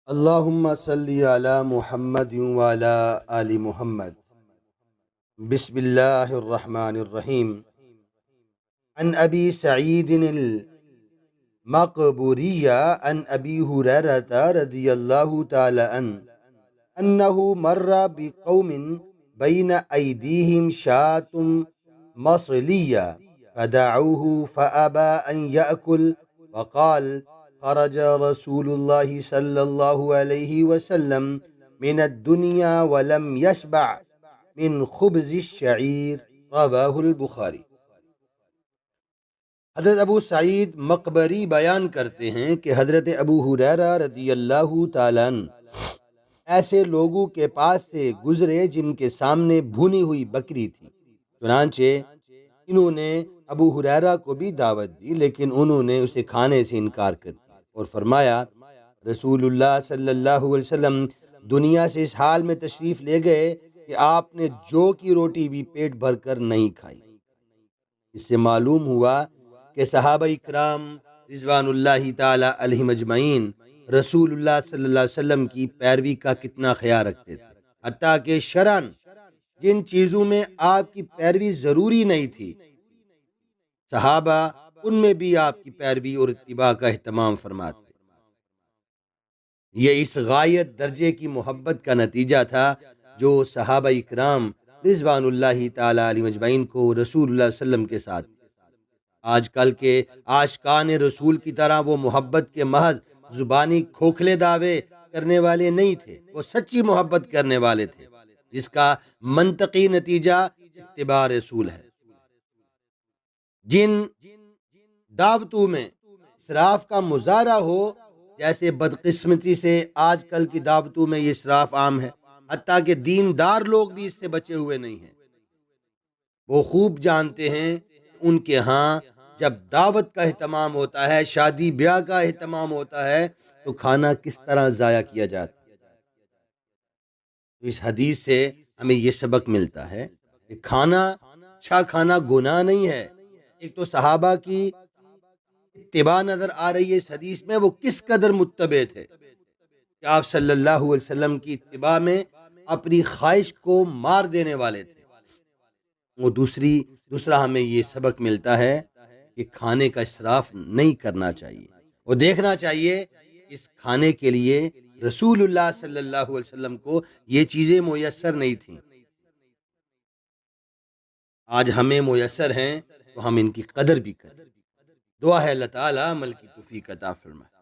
اللہم صلی علی محمد وعلی آل محمد۔ بسم اللہ الرحمن الرحیم۔ عن ابی سعید المقبوری عن ابی ہریرہ رضی اللہ تعالی عنہ انہ مر بقوم بین ایدیہم شاة مصلیہ فدعوہ فابى ان یأکل وقال خرج رسول اللہ صلی اللہ علیہ وسلم من الدنیا ولم یشبع من خبز الشعیر، رواہ البخاری۔ حضرت ابو سعید مقبری بیان کرتے ہیں کہ حضرت ابو ہریرہ رضی اللہ تعالیٰ عنہ ایسے لوگوں کے پاس سے گزرے جن کے سامنے بھونی ہوئی بکری تھی، چنانچہ انہوں نے ابو ہریرہ کو بھی دعوت دی، لیکن انہوں نے اسے کھانے سے انکار کر دیا اور فرمایا رسول اللہ صلی اللہ علیہ وسلم دنیا سے اس حال میں تشریف لے گئے کہ آپ نے جو کی روٹی بھی پیٹ بھر کر نہیں کھائی۔ اس سے معلوم ہوا کہ صحابہ اکرام رضوان اللہ تعالی علیہم اجمعین رسول اللہ صلی اللہ علیہ وسلم کی پیروی کا کتنا خیال رکھتے تھے، حتیٰ کہ شرعاً جن چیزوں میں آپ کی پیروی ضروری نہیں تھی، صحابہ ان میں بھی آپ کی پیروی اور اتباع کا اہتمام فرماتے۔ یہ اس غایت درجے کی محبت کا نتیجہ تھا جو صحابہ اکرام رضوان اللہ تعالی علیہ مجمعین کو رسول اللہ صلی اللہ علیہ وسلم کے ساتھ، آج کل کے عاشقان رسول کی طرح وہ محبت کے محض زبانی کھوکھلے دعوے کرنے والے نہیں تھے، وہ سچی محبت کرنے والے تھے جس کا منطقی نتیجہ اتباع رسول ہے۔ جن دعوتوں میں اسراف کا مظاہرہ ہو، جیسے بدقسمتی سے آج کل کی دعوتوں میں یہ اسراف عام ہے، حتیٰ کہ دیندار لوگ بھی اس سے بچے ہوئے نہیں ہیں، وہ خوب جانتے ہیں ان کے ہاں جب دعوت کا اہتمام ہوتا ہے، شادی بیاہ کا اہتمام ہوتا ہے، تو کھانا کس طرح ضائع کیا جاتا ہے۔ اس حدیث سے ہمیں یہ سبق ملتا ہے کہ کھانا اچھا کھانا گناہ نہیں ہے۔ ایک تو صحابہ کی اتباع نظر آ رہی ہے اس حدیث میں، وہ کس قدر متبع تھے کہ آپ صلی اللہ علیہ وسلم کی اتباع میں اپنی خواہش کو مار دینے والے تھے۔ وہ دوسرا ہمیں یہ سبق ملتا ہے کہ کھانے کا اسراف نہیں کرنا چاہیے، اور دیکھنا چاہیے اس کھانے کے لیے رسول اللہ صلی اللہ علیہ وسلم کو یہ چیزیں میسر نہیں تھیں، آج ہمیں میسر ہیں تو ہم ان کی قدر بھی کریں۔ دعا ہے اللہ تعالیٰ عمل کی توفیق عطا فرمائے۔